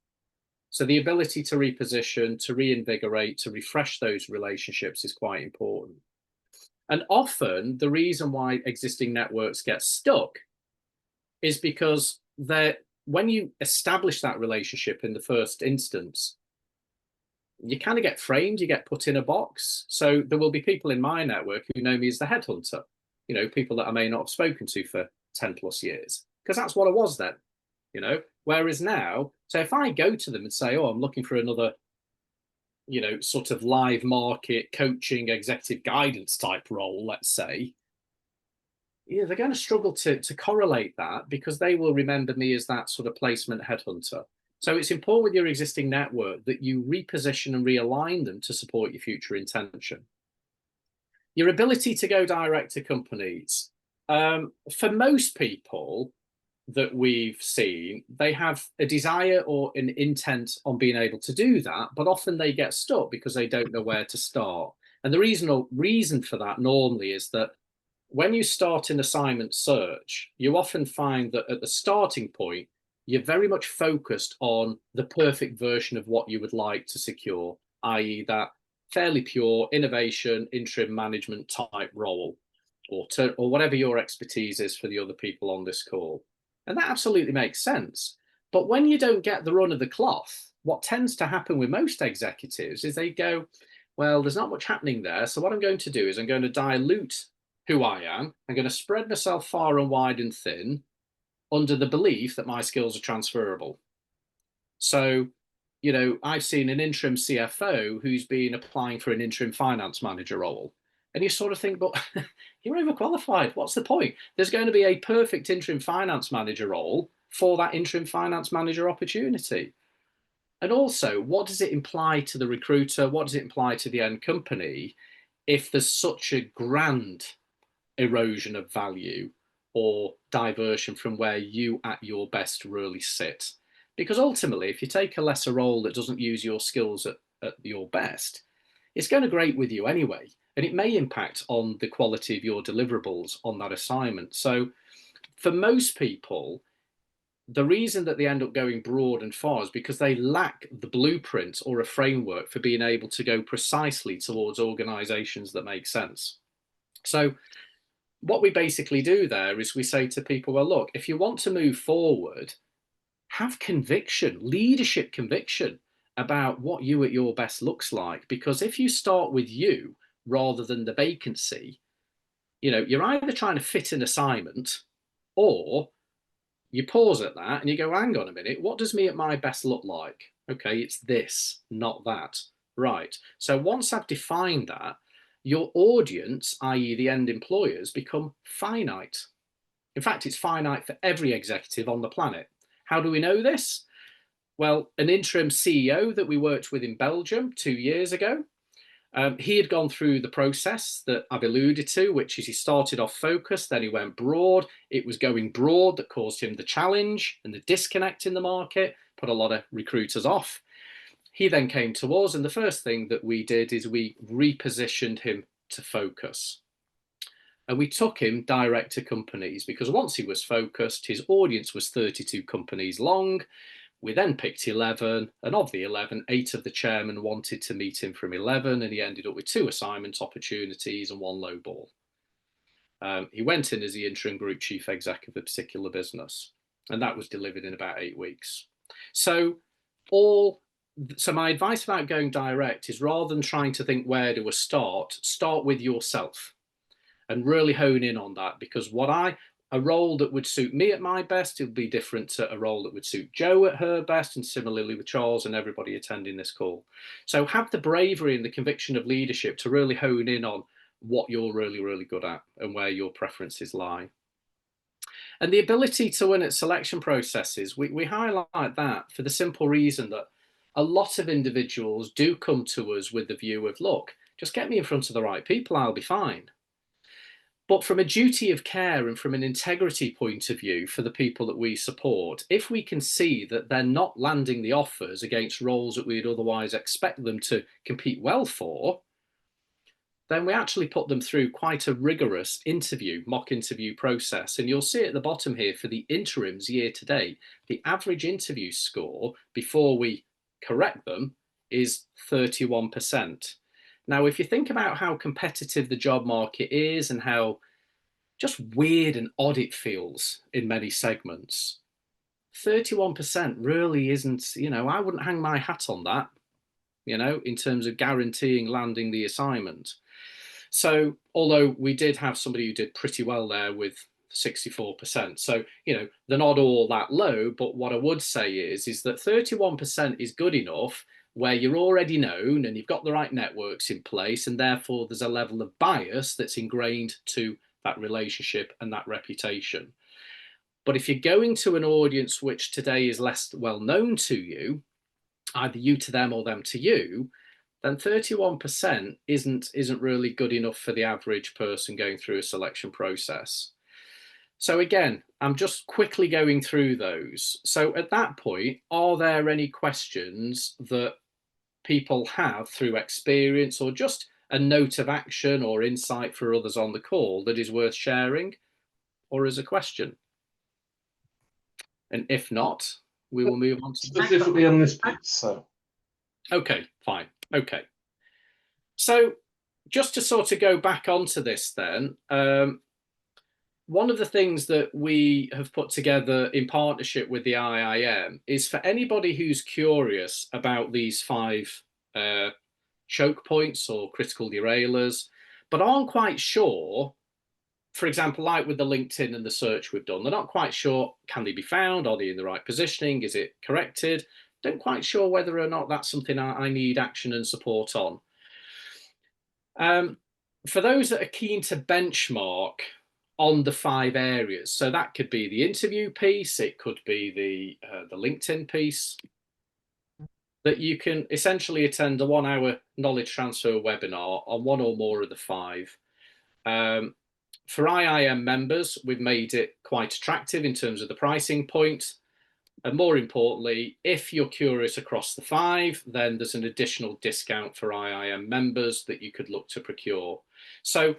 So the ability to reposition, to reinvigorate, to refresh those relationships is quite important. And often the reason why existing networks get stuck is because when you establish that relationship in the first instance, you kind of get framed, you get put in a box. So there will be people in my network who know me as the headhunter, you know, people that I may not have spoken to for 10 plus years, because that's what I was then, you know. Whereas now, so if I go to them and say, oh, I'm looking for another, you know, sort of live market coaching, executive guidance type role, let's say, yeah, they're going to struggle to correlate that, because they will remember me as that sort of placement headhunter. So it's important with your existing network that you reposition and realign them to support your future intention. Your ability to go direct to companies. For most people that we've seen, they have a desire or an intent on being able to do that, but often they get stuck because they don't know where to start. And the reason for that normally is that when you start an assignment search, you often find that at the starting point, you're very much focused on the perfect version of what you would like to secure, i.e. that fairly pure innovation, interim management type role, or whatever your expertise is for the other people on this call. And that absolutely makes sense. But when you don't get the run of the cloth, what tends to happen with most executives is they go, well, there's not much happening there. So what I'm going to do is I'm going to dilute who I am. I'm going to spread myself far and wide and thin under the belief that my skills are transferable. So, you know, I've seen an interim CFO who's been applying for an interim finance manager role. And you sort of think, but you're overqualified. What's the point? There's going to be a perfect interim finance manager role for that interim finance manager opportunity. And also, what does it imply to the recruiter? What does it imply to the end company if there's such a grand erosion of value or diversion from where you at your best really sit? Because ultimately, if you take a lesser role that doesn't use your skills at your best, it's going to grate with you anyway. And it may impact on the quality of your deliverables on that assignment. So for most people, the reason that they end up going broad and far is because they lack the blueprint or a framework for being able to go precisely towards organizations that make sense. So what we basically do there is we say to people, well, look, if you want to move forward, have conviction, leadership conviction about what you at your best looks like. Because if you start with you rather than the vacancy, you know, you're either trying to fit an assignment, or you pause at that and you go, hang on a minute, what does me at my best look like? Okay, it's this, not that. Right. So once I've defined that, your audience, i.e. the end employers, become finite. In fact, it's finite for every executive on the planet. How do we know this? Well, an interim CEO that we worked with in Belgium 2 years ago, he had gone through the process that I've alluded to, which is he started off focused, then he went broad. It was going broad that caused him the challenge and the disconnect in the market, put a lot of recruiters off. He then came to us, and the first thing that we did is we repositioned him to focus. And we took him direct to companies, because once he was focused, his audience was 32 companies long. We then picked 11, and of the 11, 8 of the chairmen wanted to meet him from 11, and he ended up with 2 assignment opportunities and 1 low ball. He went in as the interim group chief exec of a particular business, and that was delivered in about 8 weeks. So my advice about going direct is, rather than trying to think where do we start with yourself and really hone in on that, because a role that would suit me at my best, it would be different to a role that would suit Jo at her best, and similarly with Charles and everybody attending this call. So have the bravery and the conviction of leadership to really hone in on what you're really, really good at and where your preferences lie. And the ability to win at selection processes, we highlight that for the simple reason that a lot of individuals do come to us with the view of, look, just get me in front of the right people, I'll be fine. But from a duty of care and from an integrity point of view for the people that we support, if we can see that they're not landing the offers against roles that we'd otherwise expect them to compete well for, then we actually put them through quite a rigorous mock interview process. And you'll see at the bottom here, for the interims year to date, the average interview score before we correct them is 31%. Now, if you think about how competitive the job market is and how just weird and odd it feels in many segments, 31% really isn't, I wouldn't hang my hat on that, in terms of guaranteeing landing the assignment. So, although we did have somebody who did pretty well there with 64%. So, they're not all that low, but what I would say is that 31% is good enough where you're already known and you've got the right networks in place, and therefore there's a level of bias that's ingrained to that relationship and that reputation. But if you're going to an audience which today is less well known to you, either you to them or them to you, then 31% isn't really good enough for the average person going through a selection process. So again, I'm just quickly going through those. So at that point, are there any questions that people have through experience, or just a note of action or insight for others on the call that is worth sharing, or as a question? And if not, we will move on to specifically on this piece. So okay, fine. Okay. So just to sort of go back onto this then, one of the things that we have put together in partnership with the IIM is for anybody who's curious about these 5 choke points or critical derailers, but aren't quite sure, for example, like with the LinkedIn and the search we've done, they're not quite sure, can they be found? Are they in the right positioning? Is it corrected? Don't quite sure whether or not that's something I need action and support on. For those that are keen to benchmark on the 5 areas, so that could be the interview piece, it could be the LinkedIn piece, that you can essentially attend a 1-hour knowledge transfer webinar on 1 or more of the 5. For IIM members, we've made it quite attractive in terms of the pricing point. And more importantly, if you're curious across the 5, then there's an additional discount for IIM members that you could look to procure. So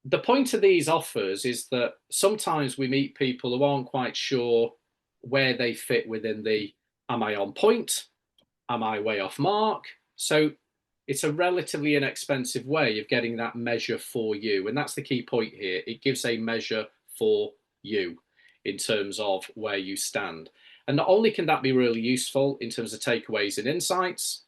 the point of these offers is that sometimes we meet people who aren't quite sure where they fit within the, am I on point? Am I way off mark? So it's a relatively inexpensive way of getting that measure for you. And that's the key point here. It gives a measure for you in terms of where you stand. And not only can that be really useful in terms of takeaways and insights,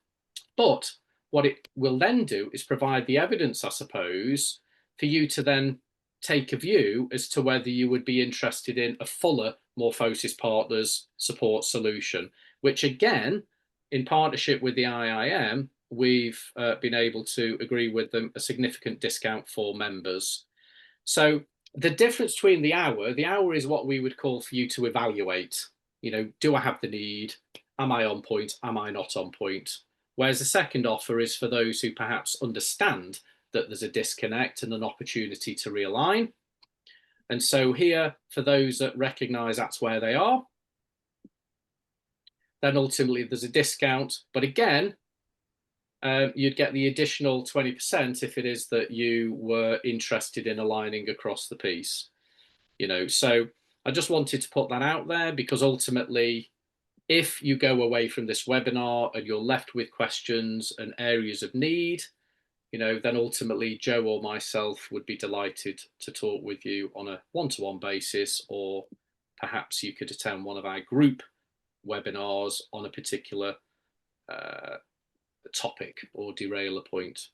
but what it will then do is provide the evidence, I suppose, for you to then take a view as to whether you would be interested in a fuller Morphosis Partners support solution, which again, in partnership with the IIM, we've been able to agree with them a significant discount for members. So the difference between the hour is what we would call for you to evaluate. Do I have the need? am I on point? Am I not on point? Whereas the second offer is for those who perhaps understand that there's a disconnect and an opportunity to realign. And so here, for those that recognize that's where they are, then ultimately there's a discount. But again, you'd get the additional 20% if it is that you were interested in aligning across the piece. You know, so I just wanted to put that out there, because ultimately, if you go away from this webinar and you're left with questions and areas of need, you know, then ultimately Joe or myself would be delighted to talk with you on a one-to-one basis, or perhaps you could attend one of our group webinars on a particular topic or derail a point.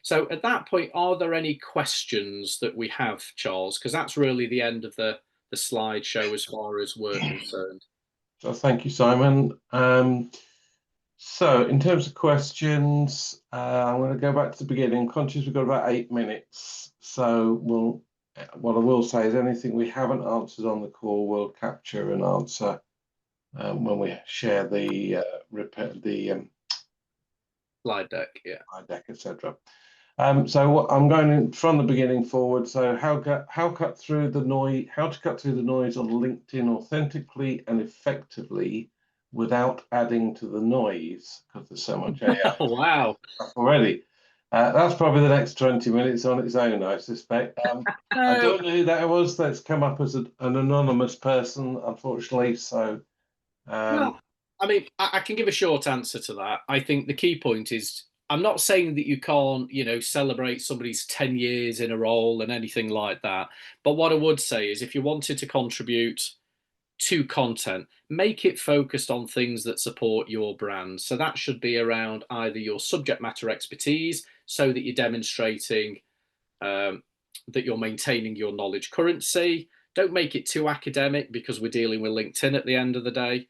So at that point, are there any questions that we have, Charles? Because that's really the end of the slideshow as far as we're concerned. So thank you, Simon. So in terms of questions, I'm going to go back to the beginning. Conscious we've got about 8 minutes. So what I will say is anything we haven't answered on the call, we'll capture and answer when we share the Slide deck, yeah. Slide deck, etc. So I'm going from the beginning forward. So how to cut through the noise on LinkedIn authentically and effectively without adding to the noise, because there's so much AI Wow. already. That's probably the next 20 minutes on its own, I suspect. I don't know who that was. That's come up as an anonymous person, unfortunately. So, well, I mean, I can give a short answer to that. I think the key point is, I'm not saying that you can't, you know, celebrate somebody's 10 years in a role and anything like that. But what I would say is, if you wanted to contribute to content, make it focused on things that support your brand. So that should be around either your subject matter expertise, so that you're demonstrating that you're maintaining your knowledge currency. Don't make it too academic, because we're dealing with LinkedIn at the end of the day.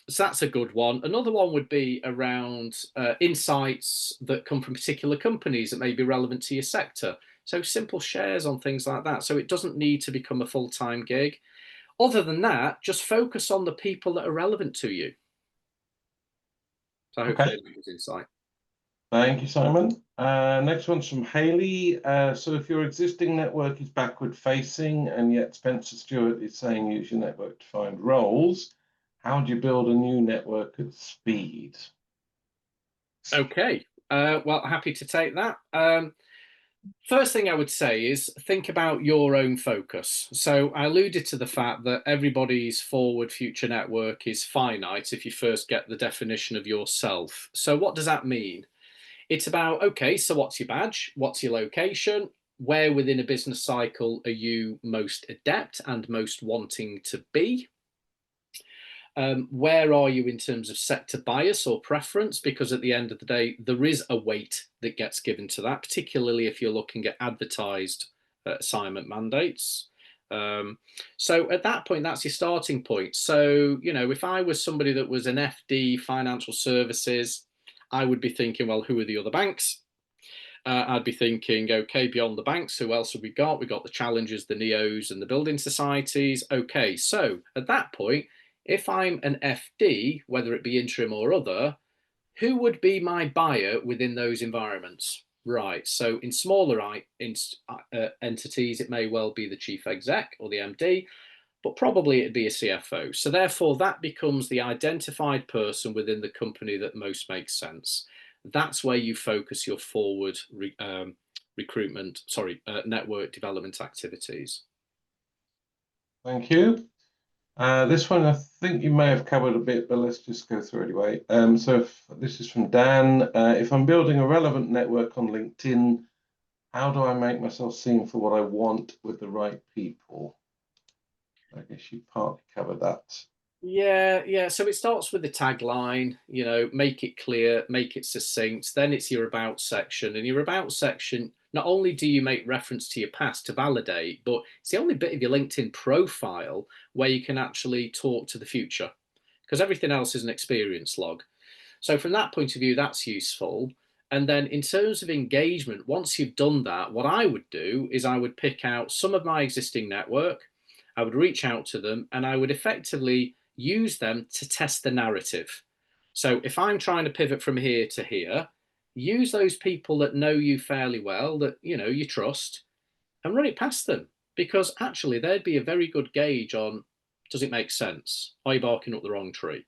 So that's a good one. Another one would be around insights that come from particular companies that may be relevant to your sector. So simple shares on things like that. So it doesn't need to become a full-time gig. Other than that, just focus on the people that are relevant to you. So hopefully that gives insight. Thank you, Simon. Next one's from Hayley. So if your existing network is backward facing and yet Spencer Stuart is saying use your network to find roles, how do you build a new network at speed? Okay, well, happy to take that. First thing I would say is think about your own focus. So I alluded to the fact that everybody's forward future network is finite if you first get the definition of yourself. So what does that mean? It's about, okay, so what's your badge? What's your location? Where within a business cycle are you most adept and most wanting to be? Where are you in terms of sector bias or preference? Because at the end of the day, there is a weight that gets given to that, particularly if you're looking at advertised assignment mandates. So at that point, that's your starting point. So, you know, if I was somebody that was an FD financial services, I would be thinking, well, who are the other banks? I'd be thinking, okay, beyond the banks, who else have we got? We've got the challengers, the NEOs, and the building societies. Okay, so at that point, if I'm an FD, whether it be interim or other, who would be my buyer within those environments? Right, so in smaller entities, it may well be the chief exec or the MD, but probably it'd be a CFO. So therefore, that becomes the identified person within the company that most makes sense. That's where you focus your forward network development activities. Thank you. This one I think you may have covered a bit, but let's just go through anyway. So this is from Dan. If I'm building a relevant network on LinkedIn, how do I make myself seen for what I want with the right people? I guess you partly covered that. Yeah. So it starts with the tagline, you know, make it clear, make it succinct. Then it's your about section. And your about section, not only do you make reference to your past to validate, but it's the only bit of your LinkedIn profile where you can actually talk to the future, because everything else is an experience log. So from that point of view, that's useful. And then in terms of engagement, once you've done that, what I would do is I would pick out some of my existing network, I would reach out to them, and I would effectively use them to test the narrative. So if I'm trying to pivot from here to here, use those people that know you fairly well, that you trust, and run it past them, because actually they'd be a very good gauge on, does it make sense? Are you barking up the wrong tree?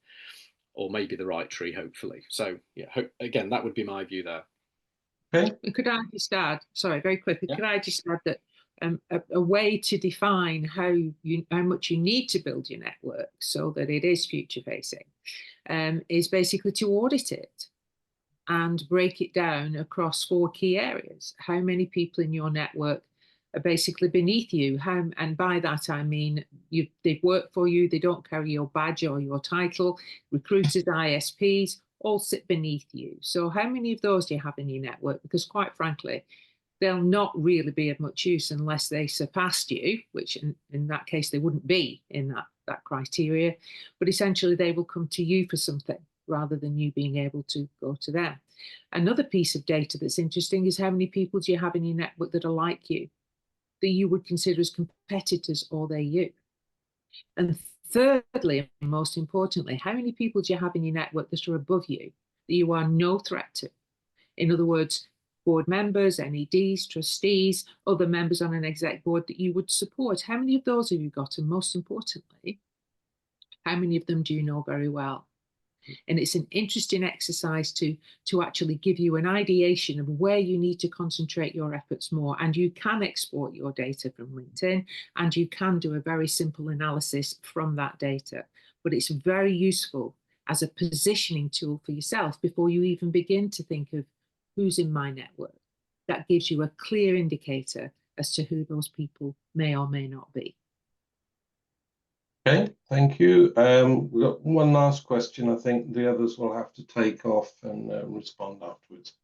Or maybe the right tree, hopefully. So yeah, again, that would be my view there. Okay. Could I just add, sorry, very quickly, Yeah. could I just add that a way to define how much you need to build your network so that it is future facing is basically to audit it and break it down across 4 key areas. How many people in your network are basically beneath you? And by that I mean they've worked for you, they don't carry your badge or your title. Recruiters, ISPs, all sit beneath you. So how many of those do you have in your network? Because quite frankly, they'll not really be of much use unless they surpassed you, which in that case they wouldn't be in that criteria. But essentially they will come to you for something rather than you being able to go to them. Another piece of data that's interesting is how many people do you have in your network that are like you, that you would consider as competitors, or they're you. And thirdly, and most importantly, how many people do you have in your network that are above you, that you are no threat to? In other words, board members, NEDs, trustees, other members on an exec board that you would support. How many of those have you got? And most importantly, how many of them do you know very well? And it's an interesting exercise to actually give you an ideation of where you need to concentrate your efforts more. And you can export your data from LinkedIn, and you can do a very simple analysis from that data. But it's very useful as a positioning tool for yourself before you even begin to think of who's in my network. That gives you a clear indicator as to who those people may or may not be. Okay, thank you. We've got one last question. I think the others will have to take off and respond afterwards.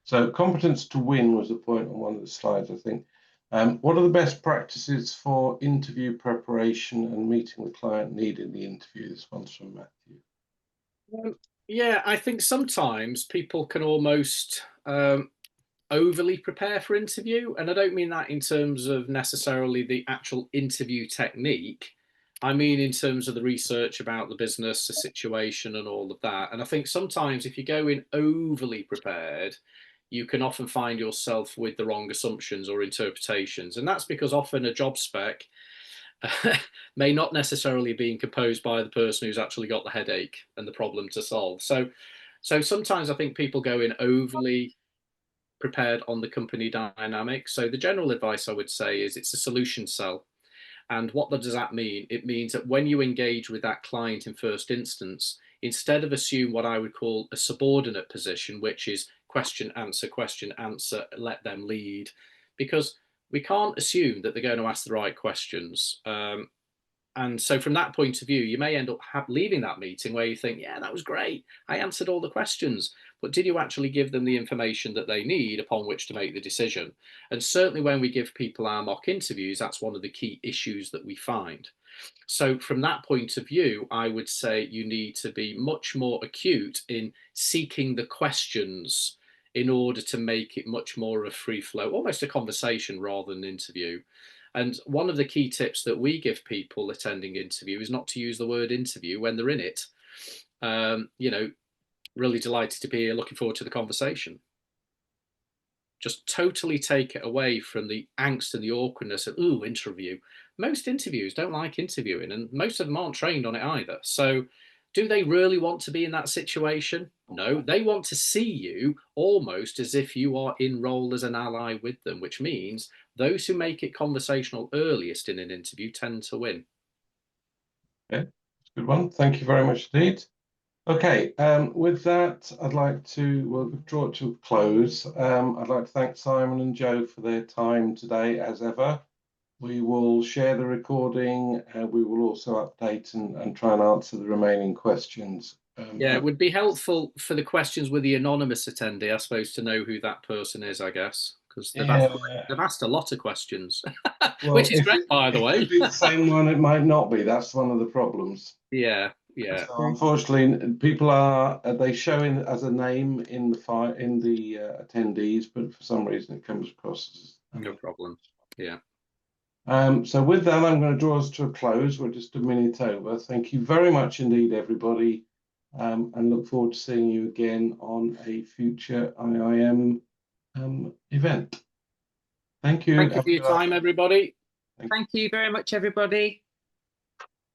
So competence to win was the point on one of the slides, I think. What are the best practices for interview preparation and meeting the client need in the interview? This one's from Matthew. Yeah, I think sometimes people can almost overly prepare for interview. And I don't mean that in terms of necessarily the actual interview technique. I mean in terms of the research about the business, the situation and all of that. And I think sometimes if you go in overly prepared, you can often find yourself with the wrong assumptions or interpretations. And that's because often a job spec may not necessarily be composed by the person who's actually got the headache and the problem to solve. So sometimes I think people go in overly prepared on the company dynamic. So the general advice I would say is it's a solution sell. And what does that mean? It means that when you engage with that client in first instance, instead of assume what I would call a subordinate position, which is question, answer, let them lead, because we can't assume that they're going to ask the right questions. And so from that point of view, you may end up leaving that meeting where you think, yeah, that was great. I answered all the questions, but did you actually give them the information that they need upon which to make the decision? And certainly when we give people our mock interviews, that's one of the key issues that we find. So from that point of view, I would say you need to be much more acute in seeking the questions in order to make it much more of a free flow, almost a conversation rather than an interview. And one of the key tips that we give people attending interview is not to use the word interview when they're in it. Really delighted to be here, looking forward to the conversation. Just totally take it away from the angst and the awkwardness of, ooh, interview. Most interviews don't like interviewing, and most of them aren't trained on it either. So do they really want to be in that situation? No, they want to see you almost as if you are in role as an ally with them, which means those who make it conversational earliest in an interview tend to win. Okay, that's a good one. Thank you very much indeed. Okay, with that, I'd like to draw it to a close. I'd like to thank Simon and Joe for their time today, as ever. We will share the recording. We will also update and try and answer the remaining questions. Yeah, it would be helpful for the questions with the anonymous attendee, I suppose, to know who that person is, I guess, because they've asked a lot of questions, well, which is great, by the way. If it's the same one, it might not be. That's one of the problems. Yeah. So unfortunately, people they show in as a name in the attendees, but for some reason it comes across as no problem. Yeah. So with that, I'm going to draw us to a close. We're just a minute over. Thank you very much indeed, everybody, and look forward to seeing you again on a future IIM event. Thank you. Thank you for your time, everybody. Thank you very much, everybody.